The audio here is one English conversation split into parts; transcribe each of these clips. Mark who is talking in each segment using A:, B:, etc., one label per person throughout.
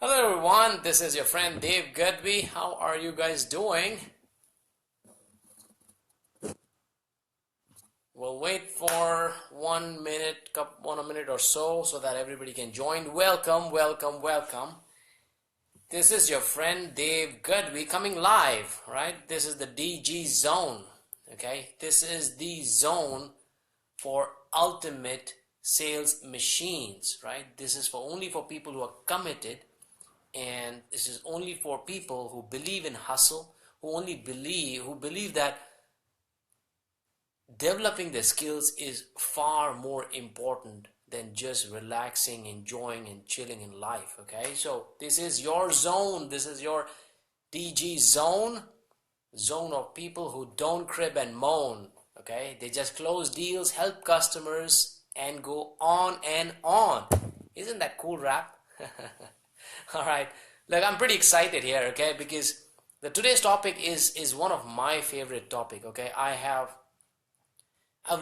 A: Hello everyone, this is your friend Dave Gadby. How are you guys doing? We'll wait for 1 minute, 1 minute or so that everybody can join. Welcome, welcome, welcome. This is your friend Dave Gadby coming live, right? This is the DG zone, okay? This is the zone for ultimate sales machines, right? This is for only for people who are committed, and this is only for people who believe in hustle, who believe that developing their skills is far more important than just relaxing, enjoying, and chilling in life. Okay, so this is your zone. This is your DG zone of people who don't crib and moan. Okay, they just close deals, help customers, and go on and on. Isn't that cool rap? All right, look, I'm pretty excited here. Okay, because the today's topic is one of my favorite topic. Okay, I've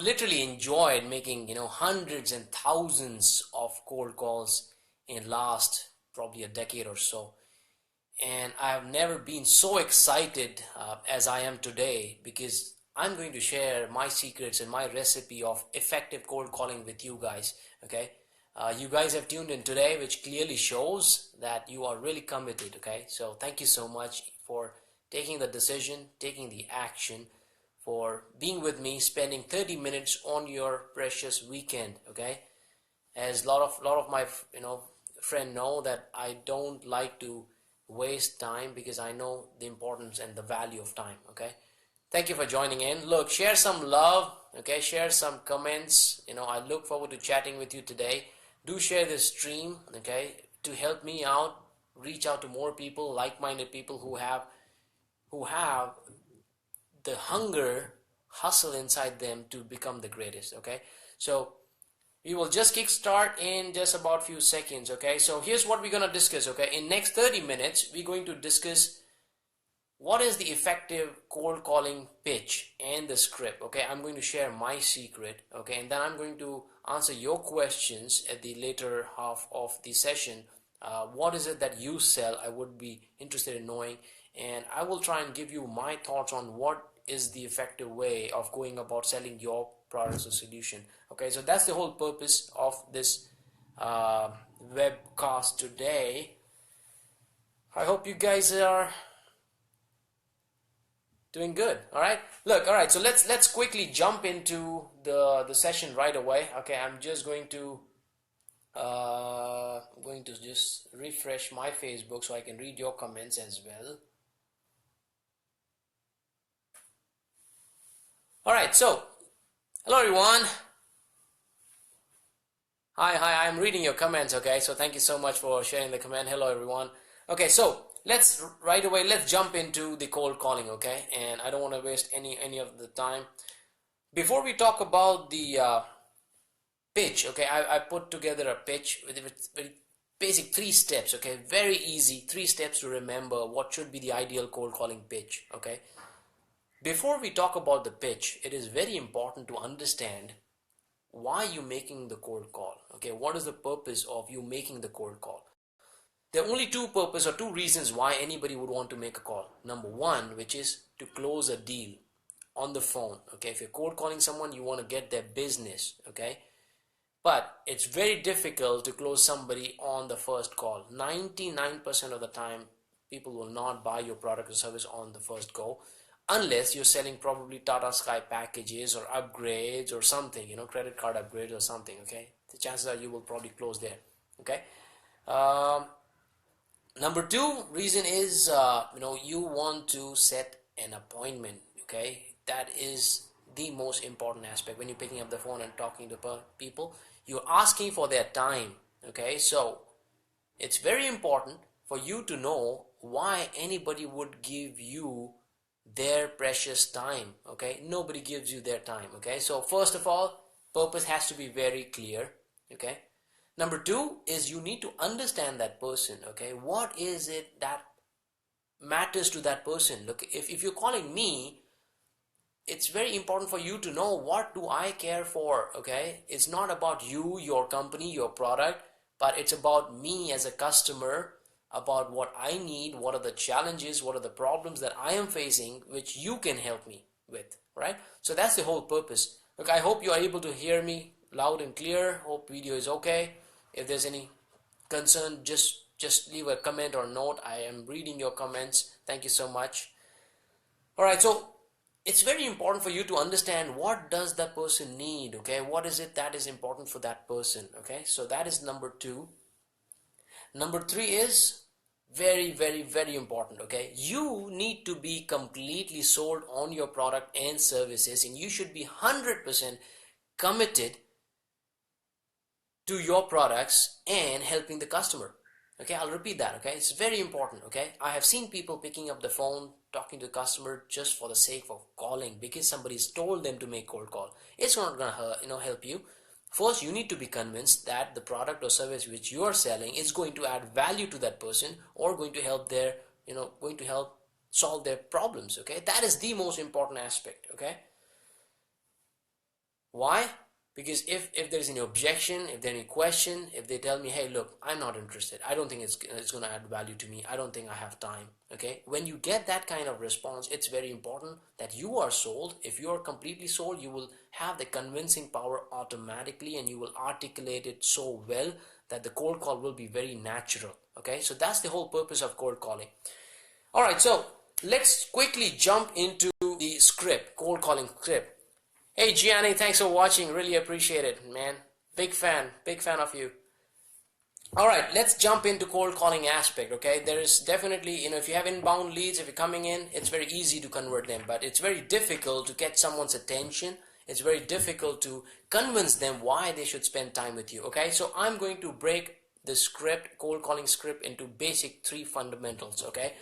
A: literally enjoyed making, hundreds and thousands of cold calls in last probably a decade or so. And I have never been so excited as I am today because I'm going to share my secrets and my recipe of effective cold calling with you guys. Okay. You guys have tuned in today, which clearly shows that you are really committed. Okay. So thank you so much for taking the decision, taking the action, for being with me, spending 30 minutes on your precious weekend. Okay, as a lot of my friend know that I don't like to waste time because I know the importance and the value of time. Okay, thank you for joining in. Look, share some love. Okay, share some comments. I look forward to chatting with you today. Do share this stream. Okay, to help me out, reach out to more people, like-minded people who have the hunger, hustle inside them to become the greatest. Okay, so we will just kickstart in just about few seconds. Okay, so here's what we're going to discuss. Okay, in next 30 minutes we're going to discuss what is the effective cold calling pitch and the script. Okay, I'm going to share my secret. Okay, and then I'm going to answer your questions at the later half of the session. What is it that you sell? I would be interested in knowing, and I will try and give you my thoughts on what is the effective way of going about selling your products or solution. Okay, so that's the whole purpose of this uh, webcast today. I hope you guys are doing good. All right, look, all right, so let's quickly jump into the session right away. Okay, I'm just going to just refresh my Facebook so I can read your comments as well. All right, so hello everyone. Hi, I'm reading your comments. Okay, so thank you so much for sharing the comment. Hello everyone. Okay, so let's jump into the cold calling. Okay, and I don't want to waste any of the time. Before we talk about the pitch, okay, I put together a pitch with very basic 3 steps. Okay, very easy 3 steps to remember what should be the ideal cold calling pitch. Okay, before we talk about the pitch, it is very important to understand why you making the cold call. Okay, what is the purpose of you making the cold call? There are only two reasons why anybody would want to make a call. Number one, which is to close a deal on the phone. Okay, if you're cold calling someone, you want to get their business. Okay, but it's very difficult to close somebody on the first call. 99% of the time, people will not buy your product or service on the first go, unless you're selling probably Tata Sky packages or upgrades or something, credit card upgrades or something. Okay, the chances are you will probably close there. Okay. Um, Number two reason is, you want to set an appointment. Okay, that is the most important aspect when you're picking up the phone and talking to people. You're asking for their time. Okay, so it's very important for you to know why anybody would give you their precious time. Okay, nobody gives you their time. Okay, so first of all, purpose has to be very clear. Okay, number two is you need to understand that person. Okay, what is it that matters to that person? Look, if you're calling me, it's very important for you to know what do I care for. Okay, it's not about you, your company, your product, but it's about me as a customer. about what I need, what are the challenges, what are the problems that I am facing, which you can help me with, right? So that's the whole purpose. Look, I hope you are able to hear me loud and clear. Hope video is okay. If there's any concern, just leave a comment or note. I am reading your comments. Thank you so much. All right, so it's very important for you to understand what does that person need, okay? What is it that is important for that person, okay? So that is number 2. Number 3 is very important, okay? You need to be completely sold on your product and services, and you should be 100% committed to your products and helping the customer. Okay, I'll repeat that. Okay, it's very important. Okay, I have seen people picking up the phone, talking to the customer just for the sake of calling because somebody's told them to make cold call. It's not gonna help you. First, you need to be convinced that the product or service which you are selling is going to add value to that person or going to help going to help solve their problems. Okay, that is the most important aspect. Okay, why? Because if there's any objection, if there's any question, if they tell me, hey, look, I'm not interested, I don't think it's going to add value to me, I don't think I have time, okay? When you get that kind of response, it's very important that you are sold. If you are completely sold, you will have the convincing power automatically and you will articulate it so well that the cold call will be very natural, okay? So that's the whole purpose of cold calling. All right, so let's quickly jump into the script, cold calling script. Hey Gianni, thanks for watching. Really appreciate it, man. Big fan of you. All right, let's jump into cold calling aspect. Okay, there is definitely, if you have inbound leads, if you're coming in, it's very easy to convert them, but it's very difficult to get someone's attention. It's very difficult to convince them why they should spend time with you. Okay, so I'm going to break the script, cold calling script, into basic 3 fundamentals. Okay,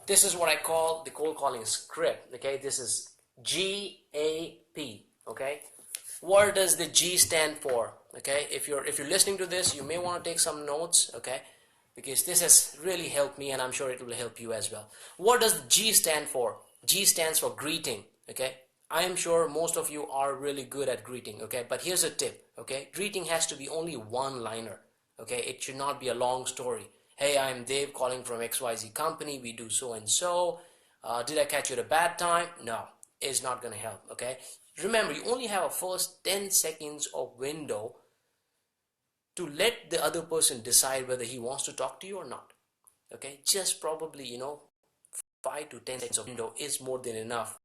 A: this is what I call the cold calling script. Okay, this is GAP. Okay, what does the G stand for? Okay, if you're listening to this, you may want to take some notes, okay, because this has really helped me and I'm sure it will help you as well. What does G stand for? G stands for greeting. Okay, I am sure most of you are really good at greeting. Okay, but here's a tip. Okay, greeting has to be only one liner. Okay, it should not be a long story. Hey, I'm Dave calling from XYZ company, we do so and so. Did I catch you at a bad time? No, it's not going to help. Okay, remember, you only have a first 10 seconds of window to let the other person decide whether he wants to talk to you or not. Okay, just probably 5 to 10 seconds of window is more than enough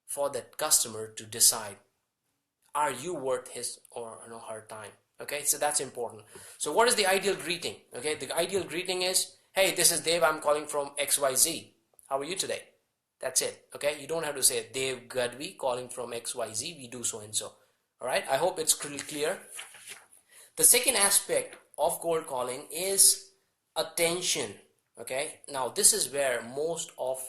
A: for that customer to decide, are you worth his or her time? Okay, so that's important. So what is the ideal greeting? Okay, the ideal greeting is, hey, this is Dave, I'm calling from XYZ. How are you today? That's it. Okay, you don't have to say Dave Gadvi calling from XYZ, we do so and so. All right, I hope it's clear. The second aspect of cold calling is attention. Okay, now this is where most of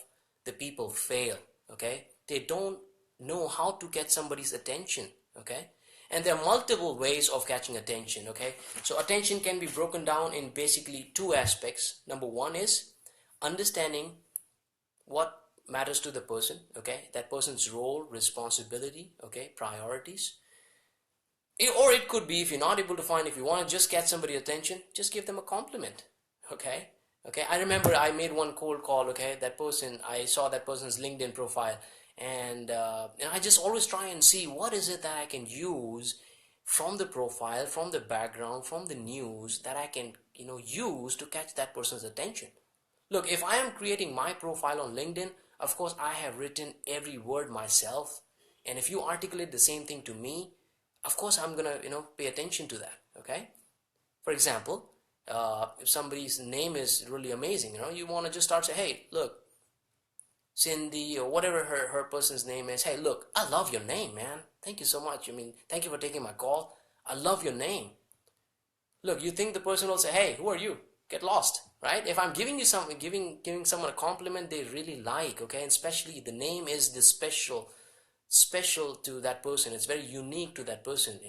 A: the people fail. Okay, they don't know how to get somebody's attention. Okay, and there are multiple ways of catching attention. Okay, so attention can be broken down in basically 2 aspects. Number 1 is understanding what matters to the person, okay, that person's role, responsibility, okay, priorities. Or it could be, if you're not able to find, if you want to just get somebody's attention, just give them a compliment. Okay, I remember I made one cold call. Okay, that person, I saw that person's LinkedIn profile, and I just always try and see what is it that I can use from the profile, from the background, from the news, that I can use to catch that person's attention. Look, if I am creating my profile on LinkedIn, of course I have written every word myself, and if you articulate the same thing to me, of course I'm gonna pay attention to that. Okay, for example, if somebody's name is really amazing, you want to just start say, hey, look, Cindy, or whatever her person's name is, hey, look, I love your name, man, thank you so much, thank you for taking my call, I love your name. Look, you think the person will say, hey, who are you? Get lost, right? If I'm giving you something, giving someone a compliment they really like, okay, and especially the name is the special to that person, it's very unique to that person,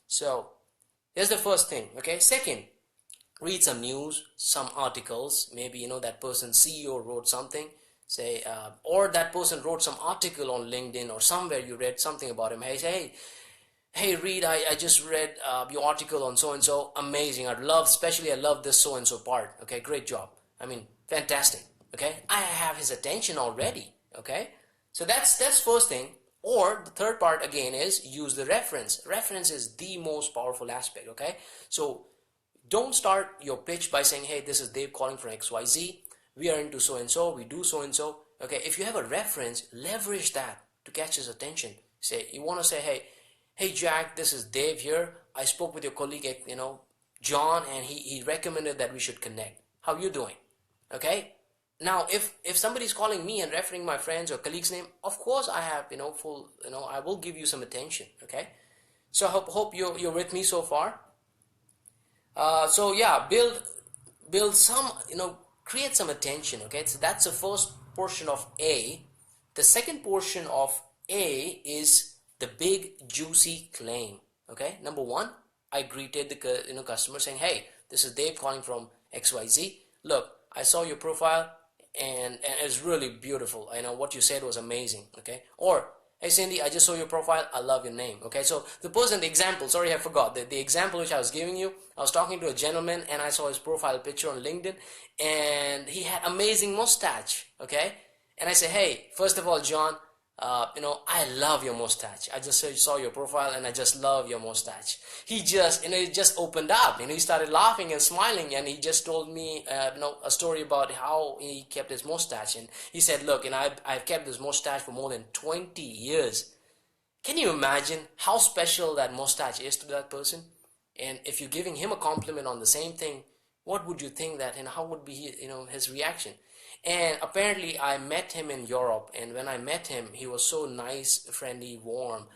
A: so here's the first thing. Okay, second, read some news, some articles, maybe that person's CEO wrote something, say, or that person wrote some article on LinkedIn or somewhere, you read something about him. Hey, hey Reed, I just read your article on so and so, amazing. Especially I love this so and so part. Okay, great job. I mean, fantastic. Okay, I have his attention already. Okay, so that's first thing. Or the third part again is use the reference. Reference is the most powerful aspect. Okay, so don't start your pitch by saying, hey, this is Dave calling from XYZ. We are into so and so. We do so and so. Okay, if you have a reference, leverage that to catch his attention. Say, you want to say, hey, Jack, this is Dave here. I spoke with your colleague, John, and he recommended that we should connect. How you doing? Okay. Now, if somebody's calling me and referring my friends or colleagues' name, of course I have, I will give you some attention. Okay. So hope you're with me so far. So yeah, build some, create some attention. Okay, so that's the first portion of A. The second portion of A is the big juicy claim. Okay, number one, I greeted the customer saying, hey, this is Dave calling from XYZ. Look, I saw your profile and it's really beautiful. I know what you said was amazing. Okay, or hey Cindy, I just saw your profile. I love your name. Okay, so the example, sorry, I forgot. The example which I was giving you, I was talking to a gentleman and I saw his profile picture on LinkedIn and he had amazing mustache. Okay, and I said, hey, first of all, John, I love your mustache. I just saw your profile and I just love your mustache. He just, it just opened up. He started laughing and smiling and he just told me, a story about how he kept his mustache. And he said, look, I've kept this mustache for more than 20 years. Can you imagine how special that mustache is to that person? And if you're giving him a compliment on the same thing, what would you think that, and how would be, his reaction? And apparently I met him in Europe, and when I met him, he was so nice, friendly, warm.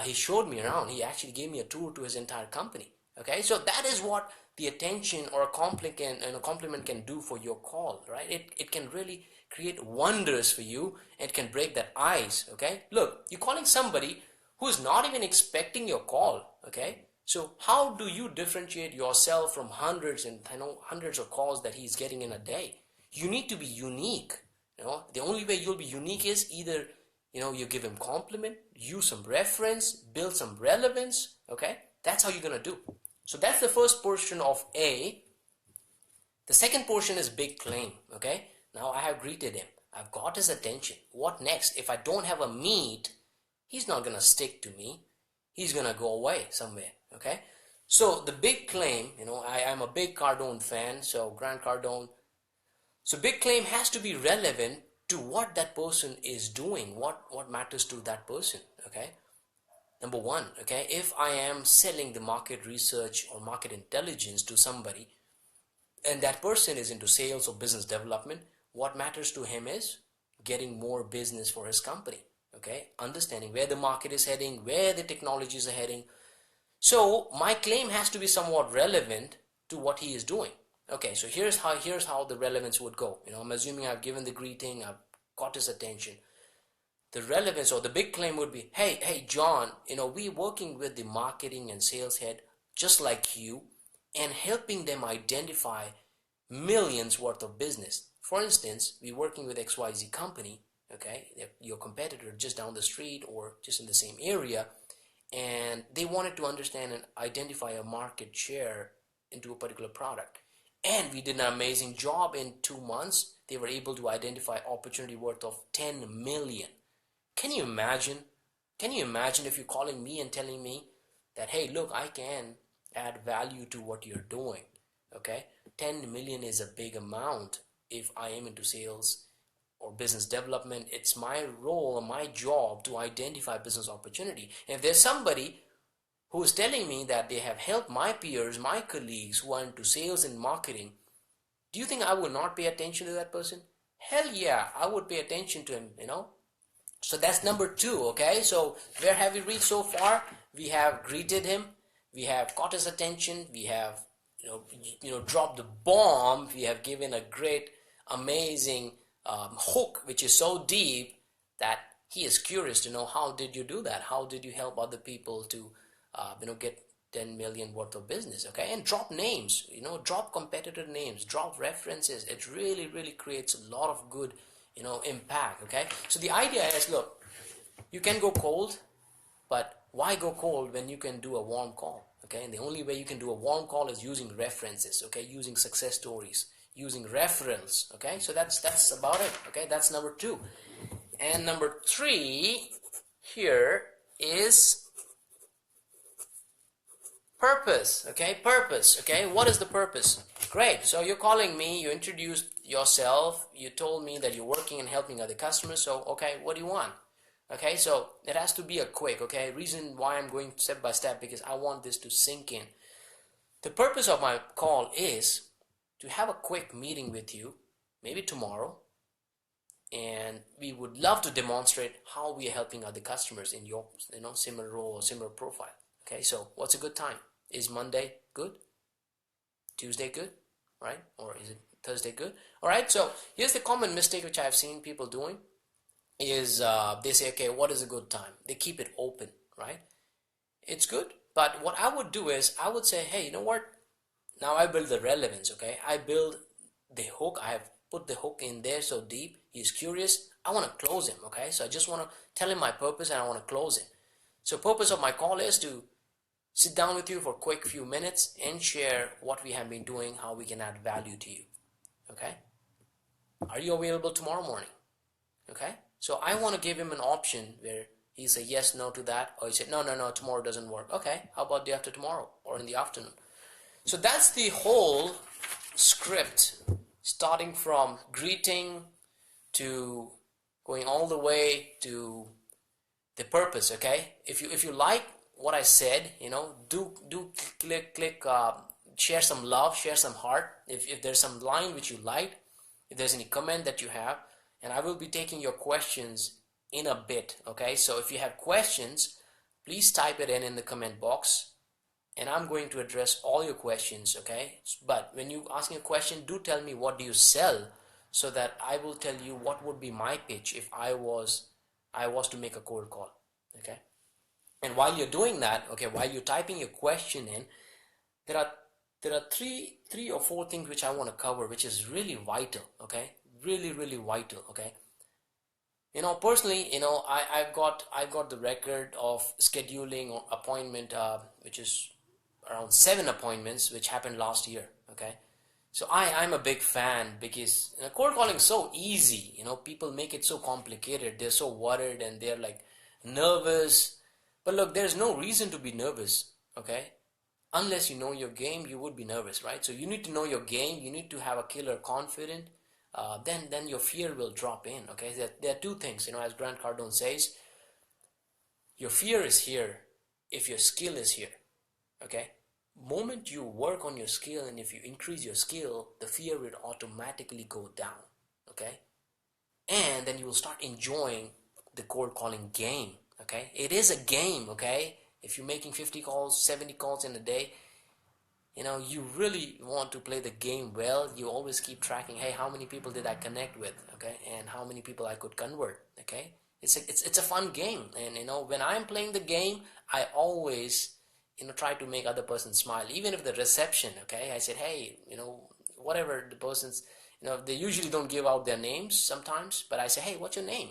A: He showed me around. He actually gave me a tour to his entire company. Okay, so that is what the attention or a compliment can do for your call, right? It can really create wonders for you. It can break that ice. Okay, look, you're calling somebody who's not even expecting your call. Okay, so how do you differentiate yourself from hundreds of calls that he's getting in a day? You need to be unique. The only way you'll be unique is either, you give him compliment, use some reference, build some relevance. Okay, that's how you're gonna do. So that's the first portion of A. The second portion is big claim. Okay, now I have greeted him. I've got his attention. What next? If I don't have a meet, he's not gonna stick to me. He's gonna go away somewhere. Okay, so the big claim. I'm a big Cardone fan. So Grant Cardone. So big claim has to be relevant to what that person is doing, what matters to that person. Okay, number one. Okay, if I am selling the market research or market intelligence to somebody and that person is into sales or business development, what matters to him is getting more business for his company. Okay, understanding where the market is heading, where the technologies are heading. So my claim has to be somewhat relevant to what he is doing. Okay, so here's how the relevance would go. I'm assuming I've given the greeting, I've got his attention. The relevance or the big claim would be, hey John, we're working with the marketing and sales head just like you and helping them identify millions worth of business. For instance, we're working with XYZ company, okay, your competitor just down the street or just in the same area, and they wanted to understand and identify a market share into a particular product. And we did an amazing job. In 2 months, they were able to identify opportunity worth of 10 million. Can you imagine? Can you imagine if you're calling me and telling me that, hey, look, I can add value to what you're doing. Okay, 10 million is a big amount. If I am into sales or business development, it's my role or my job to identify business opportunity. And if there's somebody who is telling me that they have helped my peers, my colleagues who are into sales and marketing, do you think I would not pay attention to that person? Hell yeah, I would pay attention to him, So that's number two, okay? So where have we reached so far? We have greeted him, we have caught his attention, we have, dropped the bomb, we have given a great, amazing hook, which is so deep that he is curious to know, how did you do that? How did you help other people to get 10 million worth of business? Okay, and drop names, drop competitor names, drop references. It really, really creates a lot of good, impact. Okay, so the idea is, look, you can go cold, but Why go cold when you can do a warm call? Okay, and the only way you can do a warm call is using references, okay, using success stories, using referrals. Okay, so that's about it. Okay, that's number 2. And number 3 here is purpose. Okay, purpose. Okay, what is the purpose? Great. So you're calling me, you introduced yourself, you told me that you're working and helping other customers. So okay, what do you want? Okay, so it has to be a quick, okay, reason why I'm going step by step, because I want this to sink in. The purpose of my call is to have a quick meeting with you, maybe tomorrow, and we would love to demonstrate how we are helping other customers in your, similar role or similar profile. Okay, so what's a good time? Is Monday good? Tuesday good? Right? Or is it Thursday good? All right, so here's the common mistake which I've seen people doing is they say, okay, what is a good time? They keep it open, right? It's good, but what I would do is I would say, hey, you know what? Now I build the relevance, okay? I build the hook. I have put the hook in there so deep. He's curious. I want to close him, okay? So I just want to tell him my purpose and I want to close him. So purpose of my call is to sit down with you for a quick few minutes and share what we have been doing, how we can add value to you, okay? Are you available tomorrow morning? Okay, so I want to give him an option where he say yes, no to that, or he say no, tomorrow doesn't work. Okay, how about day after tomorrow or in the afternoon? So that's the whole script, starting from greeting to going all the way to the purpose. Okay, if you like what I said, do click share some love, share some heart. If there's some line which you like, if there's any comment that you have, and I will be taking your questions in a bit. Okay, so if you have questions, please type it in the comment box and I'm going to address all your questions. Okay, but when you asking a question, do tell me what do you sell, so that I will tell you what would be my pitch if I was to make a cold call. Okay, and while you're doing that, okay, while you're typing your question in, there are three or four things which I want to cover, which is really vital. Okay, really vital. Okay, personally, I've got the record of scheduling or appointment, which is around 7 appointments, which happened last year. Okay, so I'm a big fan, because cold calling is so easy. People make it so complicated. They're so worried and they're like nervous. But look, there's no reason to be nervous. Okay, unless you know your game, you would be nervous, right? So you need to know your game. You need to have a killer confident. Then your fear will drop in. Okay, there are two things. As Grant Cardone says, your fear is here if your skill is here. Okay, moment you work on your skill, and if you increase your skill, the fear will automatically go down. Okay, and then you will start enjoying the cold calling game. Okay, it is a game. Okay, if you're making 50 calls, 70 calls in a day, you really want to play the game well. You always keep tracking, hey, how many people did I connect with? Okay, and how many people I could convert? Okay, it's a fun game. And when I'm playing the game, I always try to make other person smile, even if the reception, okay, I said, hey, whatever the person's, they usually don't give out their names sometimes, but I say, hey, what's your name?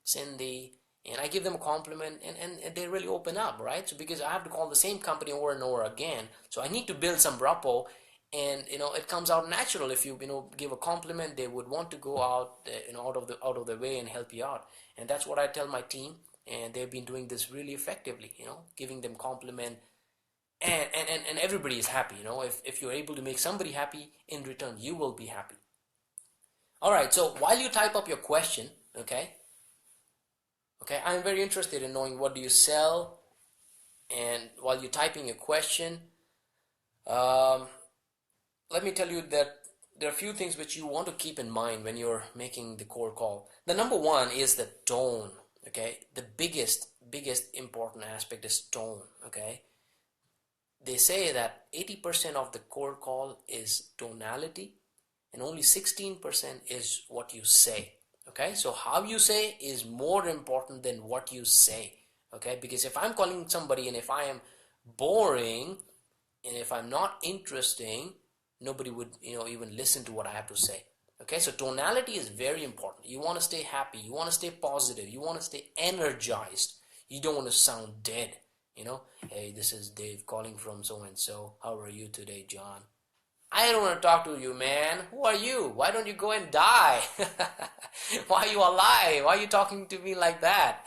A: Cindy. And I give them a compliment, and they really open up, right? So because I have to call the same company over and over again, so I need to build some rapport, and it comes out natural. If you give a compliment, they would want to go out out of the way and help you out. And that's what I tell my team, and they've been doing this really effectively, giving them compliment, and everybody is happy. If you're able to make somebody happy, in return you will be happy. All right, so while you type up your question, okay, I'm very interested in knowing what do you sell. And while you're typing your question, let me tell you that there are a few things which you want to keep in mind when you're making the cold call. The number one is the tone. Okay, the biggest important aspect is tone. Okay, they say that 80% of the cold call is tonality, and only 16% is what you say. Okay, so how you say is more important than what you say. Okay, because if I'm calling somebody and if I am boring and if I'm not interesting, nobody would even listen to what I have to say. Okay, so tonality is very important. You want to stay happy, you want to stay positive, you want to stay energized. You don't want to sound dead. Hey, this is Dave calling from so and so. How are you today, John? I don't want to talk to you, man. Who are you? Why don't you go and die? Why are you alive? Why are you talking to me like that?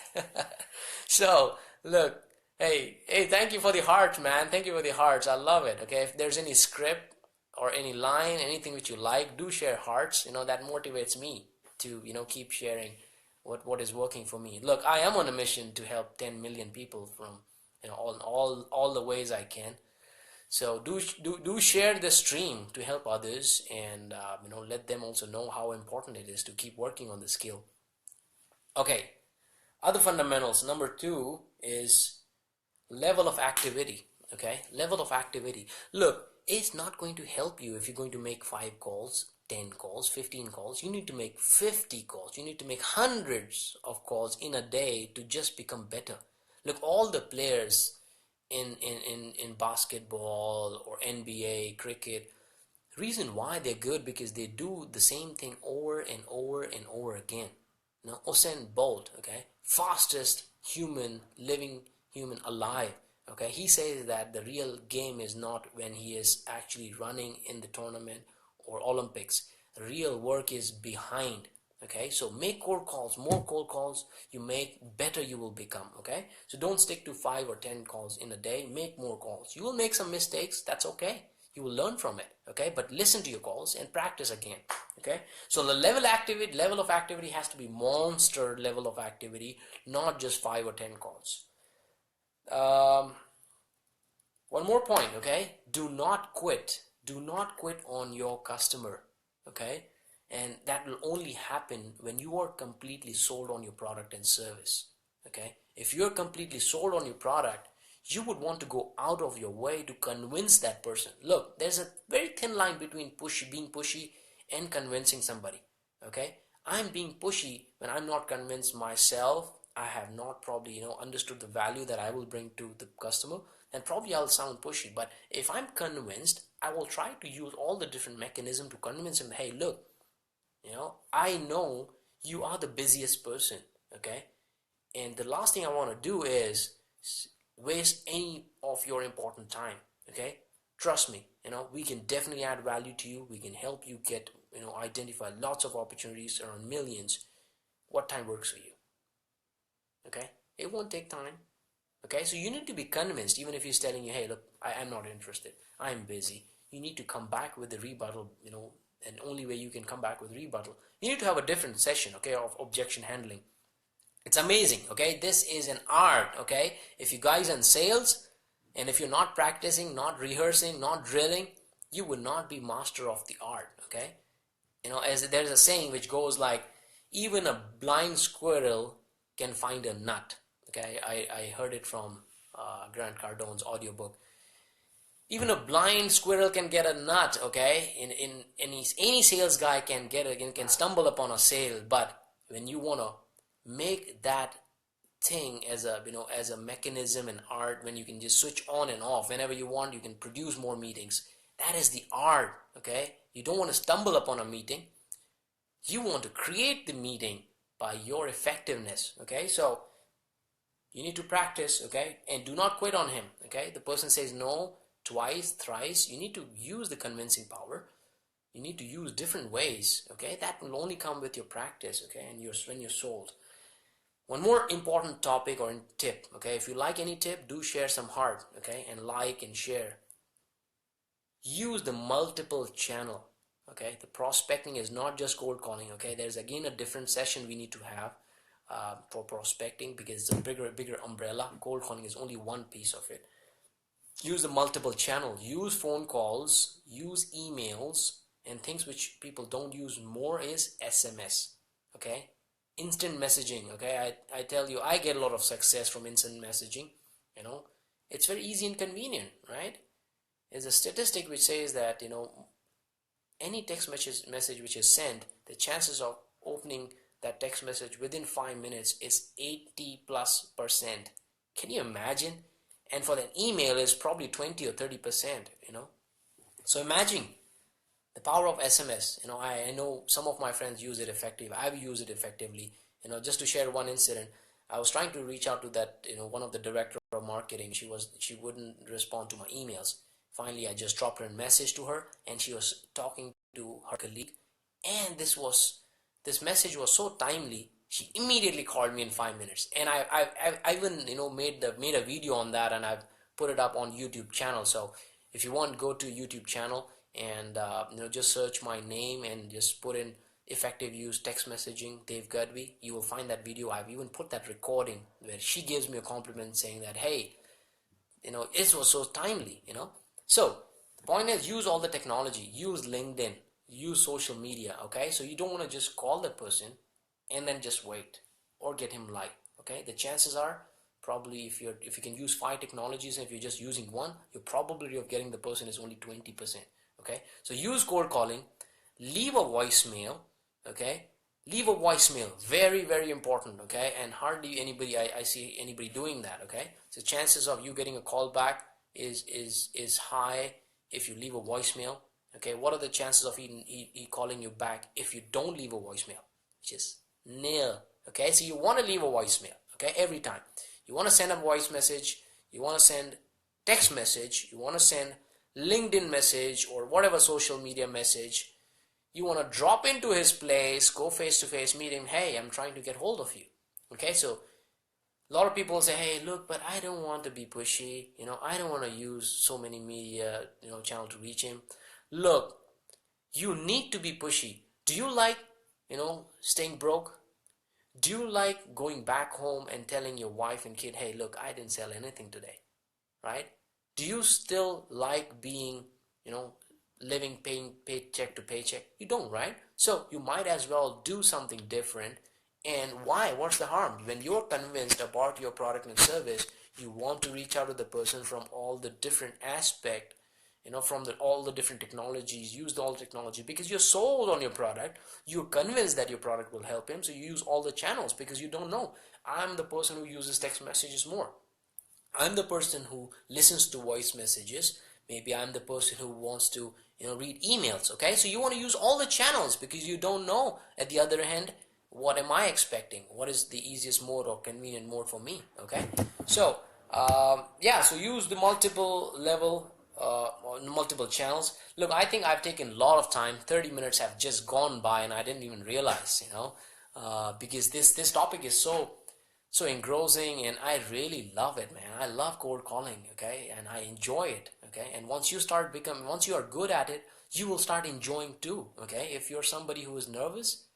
A: So, look, hey, thank you for the hearts, man. Thank you for the hearts. I love it. Okay, if there's any script or any line, anything which you like, do share hearts. That motivates me to, keep sharing what is working for me. Look, I am on a mission to help 10 million people from, all the ways I can. So do share the stream to help others, and let them also know how important it is to keep working on the skill. Okay, other fundamentals. Number 2 is level of activity. Okay, level of activity. Look, it's not going to help you if you're going to make 5 calls, 10 calls, 15 calls. You need to make 50 calls. You need to make hundreds of calls in a day to just become better. Look, all the players in basketball or NBA, cricket, reason why they're good because they do the same thing over and over and over again. Usain Bolt, okay, fastest living human alive. Okay, he says that the real game is not when he is actually running in the tournament or Olympics. The real work is behind. Okay, so make cold calls. More cold calls you make, better you will become. Okay, so don't stick to 5 or 10 calls in a day. Make more calls. You will make some mistakes. That's okay. You will learn from it. Okay, but listen to your calls and practice again. Okay, so the level of activity has to be monster level of activity, not just 5 or 10 calls. One more point. Okay, do not quit. Do not quit on your customer. Okay, and that will only happen when you are completely sold on your product and service. Okay, if you're completely sold on your product, you would want to go out of your way to convince that person. Look, there's a very thin line between being pushy and convincing somebody. Okay, I'm being pushy when I'm not convinced myself. I have not probably understood the value that I will bring to the customer, and probably I'll sound pushy. But if I'm convinced, I will try to use all the different mechanisms to convince him. Hey, look, I know you are the busiest person. Okay, and the last thing I want to do is waste any of your important time. Okay, trust me, we can definitely add value to you. We can help you get identify lots of opportunities around millions. What time works for you? Okay, it won't take time. Okay, so you need to be convinced. Even if he's telling you, hey, look, I am not interested, I'm busy, you need to come back with the rebuttal. And only way you can come back with rebuttal, you need to have a different session, okay, of objection handling. It's amazing. Okay, this is an art. Okay, if you guys are in sales, and if you're not practicing, not rehearsing, not drilling, you will not be master of the art. Okay, as there's a saying which goes like, even a blind squirrel can find a nut. Okay, I heard it from Grant Cardone's audiobook. Even a blind squirrel can get a nut. Okay, in any sales guy can stumble upon a sale. But when you want to make that thing as a mechanism and art, when you can just switch on and off whenever you want, you can produce more meetings. That is the art. Okay, you don't want to stumble upon a meeting, you want to create the meeting by your effectiveness. Okay, so you need to practice. Okay, and do not quit on him. Okay, the person says no twice, thrice, you need to use the convincing power. You need to use different ways. Okay, that will only come with your practice. Okay, and when you're sold. One more important topic or tip. Okay, if you like any tip, do share some heart. Okay, and like and share. Use the multiple channel. Okay, the prospecting is not just cold calling. Okay, there's again a different session we need to have for prospecting, because it's a bigger umbrella. Cold calling is only one piece of it. Use the multiple channel. Use phone calls. Use emails, and things which people don't use more is SMS. Okay, instant messaging. Okay, I tell you, I get a lot of success from instant messaging. It's very easy and convenient, right? There's a statistic which says that any text message which is sent, the chances of opening that text message within 5 minutes is 80+%. Can you imagine? And for that email is probably 20 or 30%. So imagine the power of SMS. I know some of my friends use it effectively. I've used it effectively. Just to share one incident, I was trying to reach out to that one of the director of marketing. She wouldn't respond to my emails. Finally, I just dropped her a message to her, and she was talking to her colleague, and this message was so timely. She immediately called me in 5 minutes, and I even made a video on that, and I've put it up on YouTube channel. So if you want, go to YouTube channel and just search my name and just put in effective use text messaging Dave Gudby. You will find that video. I've even put that recording where she gives me a compliment saying that, hey, it was so timely. So the point is, use all the technology, use LinkedIn, use social media. Okay, so you don't want to just call that person and then just wait or get him like. Okay, the chances are probably if you can use 5 technologies, and if you're just using one, your probability of getting the person is only 20%. Okay, so use cold calling, leave a voicemail. Okay, leave a voicemail, very, very important. Okay, and hardly anybody I see anybody doing that. Okay, so chances of you getting a call back is high if you leave a voicemail. Okay, what are the chances of he calling you back if you don't leave a voicemail? Just nil. Okay, so you want to leave a voicemail. Okay, every time you want to send a voice message, you want to send text message, you want to send LinkedIn message or whatever social media message, you want to drop into his place, go face to face, meet him. Hey, I'm trying to get hold of you. Okay, so a lot of people say, hey, look, but I don't want to be pushy. I don't want to use so many media, channel to reach him. Look, you need to be pushy. Do you like, staying broke? Do you like going back home and telling your wife and kid, hey, look, I didn't sell anything today, right? Do you still like being, living paying paycheck to paycheck? You don't, right? So you might as well do something different. And why? What's the harm? When you're convinced about your product and service, you want to reach out to the person from all the different aspects, from all the different technologies. Use all the technology because you're sold on your product. You're convinced that your product will help him, so you use all the channels because you don't know. I'm the person who uses text messages more. I'm the person who listens to voice messages. Maybe I'm the person who wants to read emails. Okay, so you want to use all the channels because you don't know at the other hand, what am I expecting? What is the easiest mode or convenient mode for me? Okay, so so use the multiple channels. Look, I think I've taken a lot of time. 30 minutes have just gone by and I didn't even realize, because this topic is so engrossing and I really love it, man. I love cold calling. Okay, and I enjoy it. Okay, and once you are good at it, you will start enjoying too. Okay, if you're somebody who is nervous,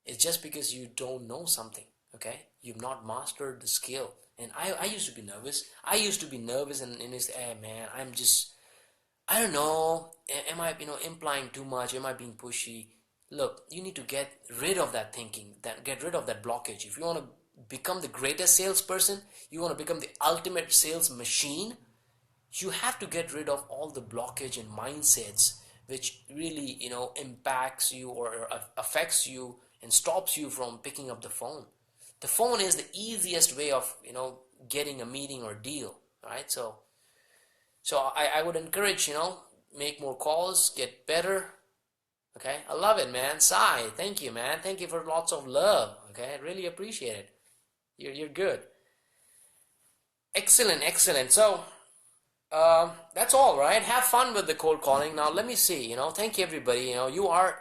A: it's just because you don't know something. Okay, you've not mastered the skill. And I used to be nervous. And it's, hey man, I don't know, am I implying too much? Am I being pushy? Look, you need to get rid of that thinking, get rid of that blockage. If you want to become the greatest salesperson, you want to become the ultimate sales machine, you have to get rid of all the blockage and mindsets which really impacts you or affects you and stops you from picking up the phone. The phone is the easiest way of getting a meeting or deal, right? So I would encourage, make more calls, get better. Okay, I love it, man. Sai, thank you, man. Thank you for lots of love. Okay, I really appreciate it. You're good. Excellent. So that's all, right? Have fun with the cold calling. Now let me see. Thank you, everybody. You are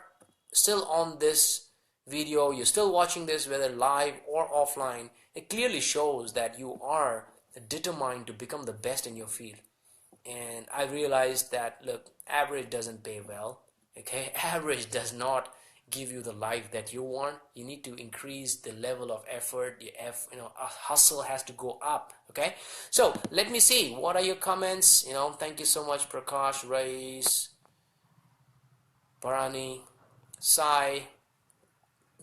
A: still on this video. You're still watching this, whether live or offline. It clearly shows that you are determined to become the best in your field. And I realized that, look, average doesn't pay well. Okay, average does not give you the life that you want. You need to increase the level of effort. A hustle has to go up. Okay, so let me see, what are your comments? Thank you so much, Prakash, Rais, Parani, Sai,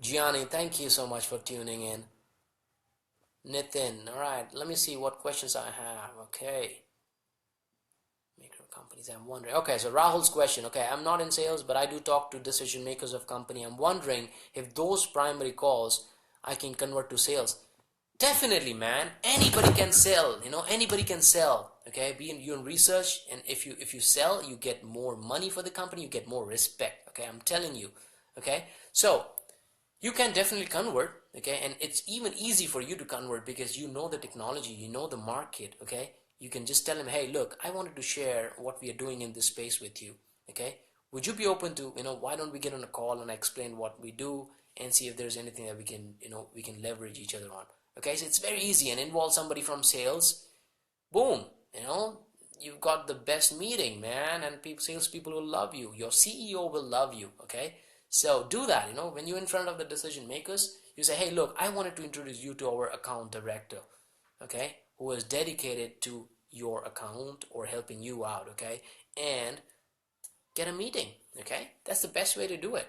A: Gianni, thank you so much for tuning in. Nitin, all right, let me see what questions I have. Okay, companies, I'm wondering. Okay, so Rahul's question. Okay, I'm not in sales, but I do talk to decision makers of company. I'm wondering if those primary calls I can convert to sales. Definitely, man. Anybody can sell. Anybody can sell. Okay, you're in research, and if you sell, you get more money for the company. You get more respect. Okay, I'm telling you. Okay, so You can definitely convert, okay, and it's even easy for you to convert because you know the technology, you know the market, okay. You can just tell him, hey, look, I wanted to share what we are doing in this space with you, okay. Would you be open to, why don't we get on a call and I explain what we do and see if there's anything that we can, we can leverage each other on. Okay, so it's very easy and involve somebody from sales. Boom, you've got the best meeting, man, and salespeople will love you. Your CEO will love you, okay? So do that, when you're in front of the decision makers, you say, hey, look, I wanted to introduce you to our account director, okay, who is dedicated to your account or helping you out, okay, and get a meeting, okay? That's the best way to do it.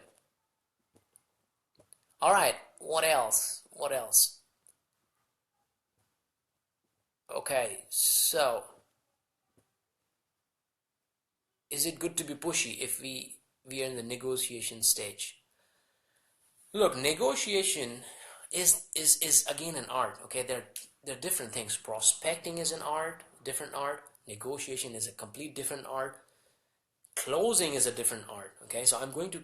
A: All right, what else? What else? Okay, so is it good to be pushy if we are in the negotiation stage? Look, negotiation is again an art. Okay, there are different things. Prospecting is an art, different art. Negotiation is a complete different art. Closing is a different art. Okay, so I'm going to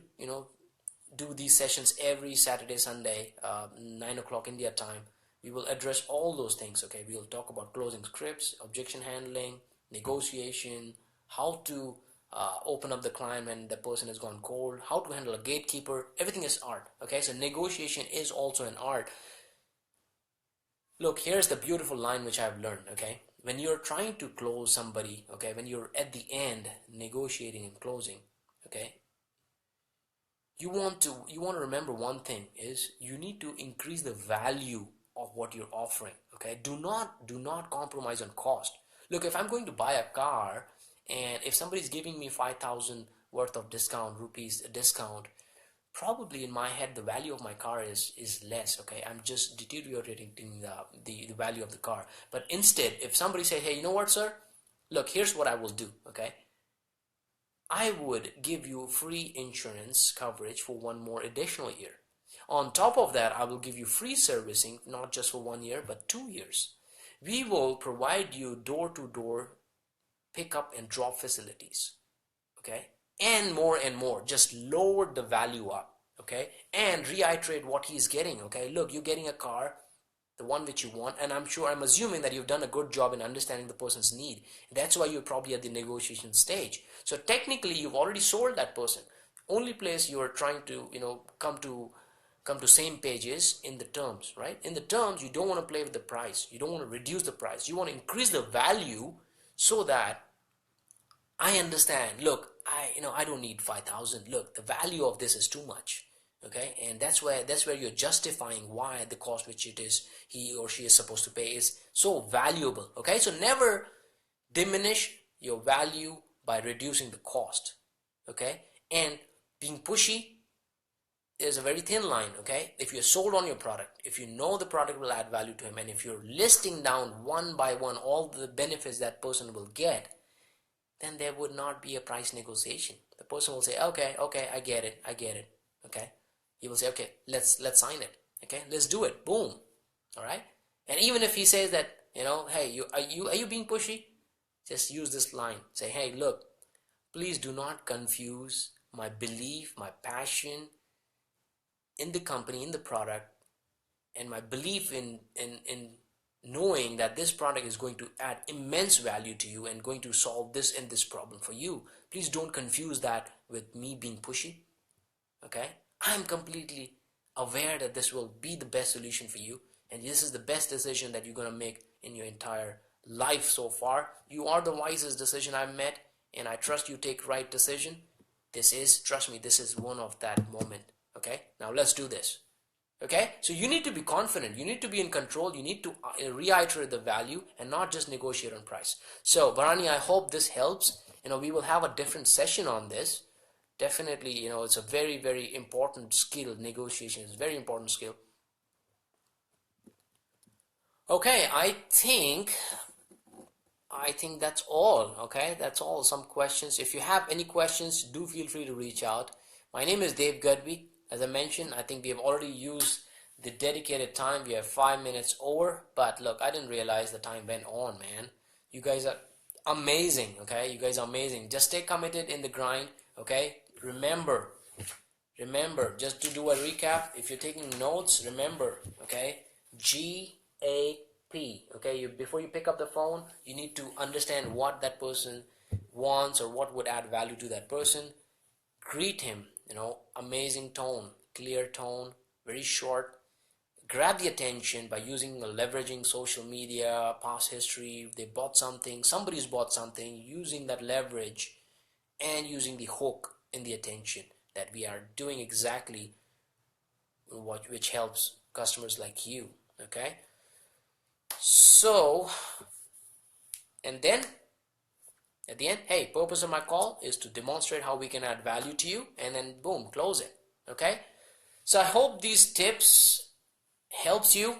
A: do these sessions every Saturday, Sunday, 9 o'clock India time. We will address all those things. Okay, we will talk about closing scripts, objection handling, negotiation, how to open up the client when the person has gone cold, how to handle a gatekeeper. Everything is art. Okay, so negotiation is also an art. Look, here's the beautiful line which I've learned. Okay, when you're trying to close somebody, okay, when you're at the end negotiating and closing, okay, you want to remember one thing is you need to increase the value of what you're offering. Okay, do not compromise on cost. Look, if I'm going to buy a car and if somebody's giving me 5,000 worth of discount rupees discount, probably in my head the value of my car is less. Okay, I'm just deteriorating the value of the car. But instead, if somebody say, hey, you know what, sir, look, here's what I will do. Okay, I would give you free insurance coverage for one more additional year. On top of that, I will give you free servicing, not just for 1 year, but 2 years. We will provide you door-to-door pickup and drop facilities, okay? And more, just lower the value up, okay? And reiterate what he's getting, okay? Look, you're getting a car, the one which you want, and I'm assuming that you've done a good job in understanding the person's need. That's why you're probably at the negotiation stage. So technically you've already sold that person. Only place you are trying to come to same pages in the terms, right? In the terms, you don't want to play with the price, you don't want to reduce the price, you want to increase the value so that I understand, look, I don't need 5,000. Look, the value of this is too much. Okay, and that's where you're justifying why the cost which it is he or she is supposed to pay is so valuable. Okay, so never diminish your value by reducing the cost. Okay, and being pushy is a very thin line. Okay, if you're sold on your product, if you know the product will add value to him, and if you're listing down one by one all the benefits that person will get, then there would not be a price negotiation. The person will say, okay, I get it, okay. He will say, okay, let's sign it, okay, let's do it, boom. All right, and even if he says that, hey, are you being pushy, just use this line, say, hey, look, please do not confuse my belief, my passion in the company, in the product, and my belief in knowing that this product is going to add immense value to you and going to solve this and this problem for you. Please don't confuse that with me being pushy. Okay, I'm completely aware that this will be the best solution for you, and this is the best decision that you're going to make in your entire life so far. You are the wisest decision I've met, and I trust you take right decision. Trust me, this is one of that moment. Okay, now let's do this. Okay, so you need to be confident, you need to be in control, you need to reiterate the value and not just negotiate on price. So Barani, I hope this helps. We will have a different session on this. Definitely, it's a very, very important skill. Negotiation is a very important skill. Okay, I think that's all. Okay, that's all. Some questions. If you have any questions, do feel free to reach out. My name is Dave Gadvi. As I mentioned, I think we have already used the dedicated time. We have 5 minutes over, but look, I didn't realize the time went on, man. You guys are amazing, okay? You guys are amazing. Just stay committed in the grind, okay? Remember, Remember, just to do a recap, if you're taking notes, remember, okay, GAP, okay, before you pick up the phone, you need to understand what that person wants or what would add value to that person. Greet him, amazing tone, clear tone, very short. Grab the attention by leveraging social media, past history. If they bought something, somebody's bought something, using that leverage and using the hook in the attention, that we are doing exactly which helps customers like you. Okay, so, and then at the end, hey, purpose of my call is to demonstrate how we can add value to you, and then boom, close it. Okay, so I hope these tips helps you.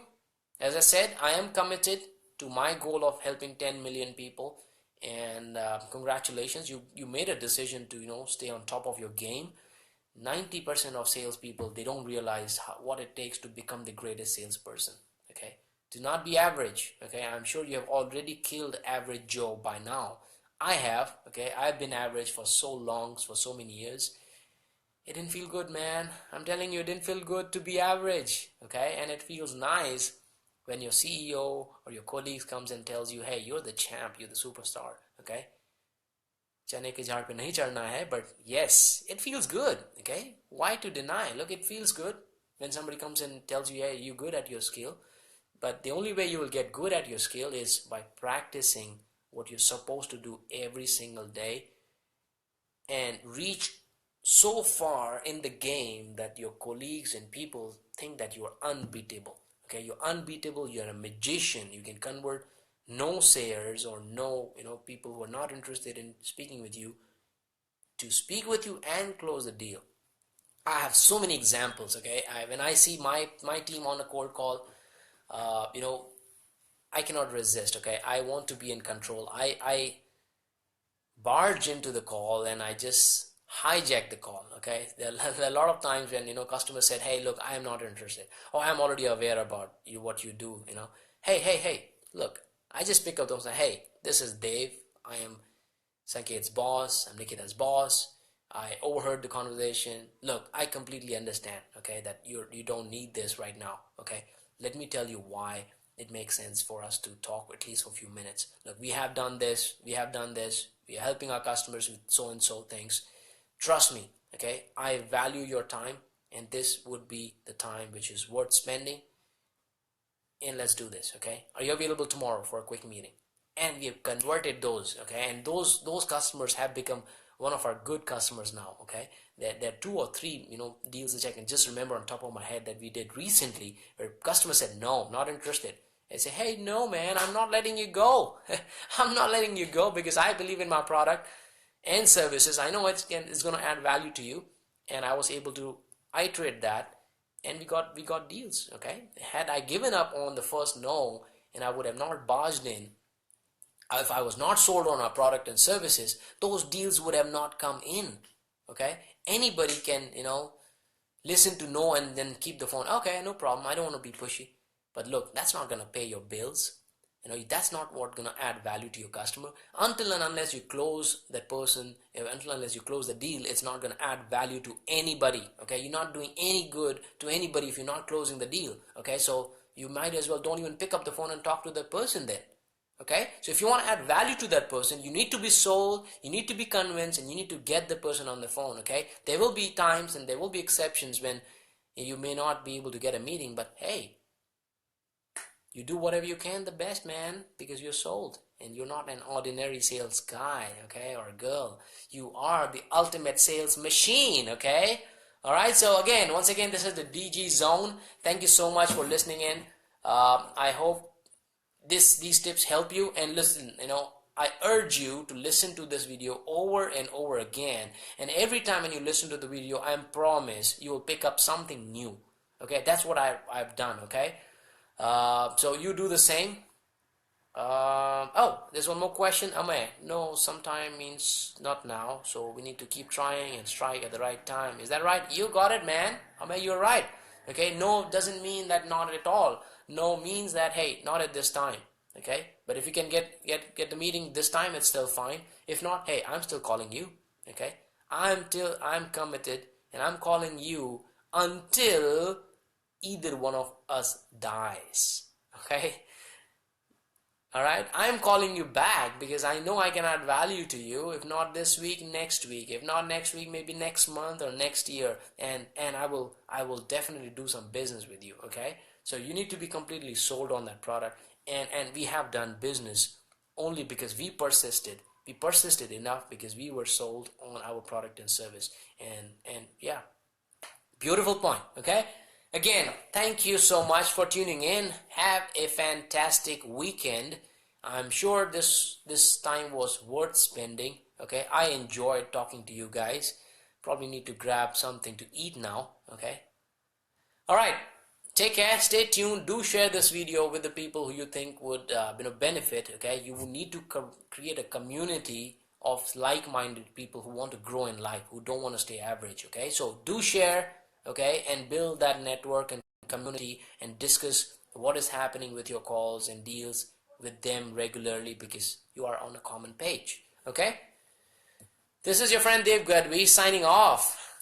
A: As I said, I am committed to my goal of helping 10 million people, and congratulations, you made a decision to stay on top of your game. 90% of salespeople, they don't realize what it takes to become the greatest salesperson. Okay, do not be average. Okay, I'm sure you have already killed average Joe by now. I have. Okay, I've been average for so long, for so many years. It didn't feel good, man. I'm telling you, it didn't feel good to be average. Okay, and it feels nice when your CEO or your colleagues comes and tells you, hey, you're the champ, you're the superstar. Okay, चने के झाड़ पे नहीं चढ़ना है, but yes, it feels good. Okay, why to deny? Look, it feels good when somebody comes and tells you, hey, you're good at your skill. But the only way you will get good at your skill is by practicing what you're supposed to do every single day and reach so far in the game that your colleagues and people think that you are unbeatable. Okay, you're unbeatable, you're a magician, you can convert no sayers or no people who are not interested in speaking with you to speak with you and close the deal. I have so many examples. Okay, when I see my team on a cold call, I cannot resist. Okay, I want to be in control. I barge into the call and I just hijack the call. Okay, there are a lot of times when customers said, hey, look, I am not interested, or I'm already aware about you, what you do. Hey, look, I just pick up those and say, hey, this is Dave, I am Sanket's boss, I'm Nikita's boss, I overheard the conversation. Look, I completely understand, okay, that you don't need this right now. Okay, let me tell you why it makes sense for us to talk at least for a few minutes. Look, we have done this, we are helping our customers with so and so things. Trust me, okay, I value your time, and this would be the time which is worth spending, and let's do this. Okay, are you available tomorrow for a quick meeting? And we have converted those. Okay, and those customers have become one of our good customers now. Okay, there are 2 or 3 deals which I can just remember on top of my head that we did recently, where customers said, no, not interested. I say, hey, no, man, I'm not letting you go. I'm not letting you go because I believe in my product and services. I know it's going to add value to you, and I was able to iterate that, and we got deals. Okay, had I given up on the first no, and I would have not barged in, if I was not sold on our product and services, those deals would have not come in. Okay, anybody can listen to no and then keep the phone. Okay, no problem, I don't want to be pushy. But look, that's not going to pay your bills. That's not what's going to add value to your customer. Until and unless you close that person, until and unless you close the deal, it's not going to add value to anybody. Okay, you're not doing any good to anybody if you're not closing the deal. Okay, so you might as well don't even pick up the phone and talk to that person then. Okay, so if you want to add value to that person, you need to be sold, you need to be convinced, and you need to get the person on the phone. Okay, there will be times and there will be exceptions when you may not be able to get a meeting, but hey, you do whatever you can the best, man, because you're sold and you're not an ordinary sales guy, okay, or girl. You are the ultimate sales machine. Okay, all right. So once again, this is the DG Zone. Thank you so much for listening in. I hope these tips help you. And listen, I urge you to listen to this video over and over again, and every time when you listen to the video, I promise you will pick up something new. Okay, that's what I've done. Okay, so you do the same. Oh, there's one more question. Ame, no, sometime means not now, so we need to keep trying and strike at the right time. Is that right? You got it, man. Ame, you're right. Okay, no doesn't mean that not at all. No means that, hey, not at this time. Okay, but if you can get the meeting this time, it's still fine. If not, hey, I'm still calling you. Okay, I'm committed, and I'm calling you until either one of us dies. Okay? Alright, I'm calling you back because I know I can add value to you. If not this week, next week. If not next week, maybe next month or next year. And I will definitely do some business with you. Okay? So you need to be completely sold on that product. And we have done business only because we persisted. We persisted enough because we were sold on our product and service. And yeah, beautiful point. Okay? Again, thank you so much for tuning in. Have a fantastic weekend. I'm sure this time was worth spending. Okay, I enjoyed talking to you guys. Probably need to grab something to eat now. Okay. All right. Take care. Stay tuned. Do share this video with the people who you think would benefit. Okay. You will need to create a community of like-minded people who want to grow in life, who don't want to stay average. Okay. So do share. Okay, and build that network and community and discuss what is happening with your calls and deals with them regularly because you are on a common page. Okay. This is your friend Dave Gadvi signing off.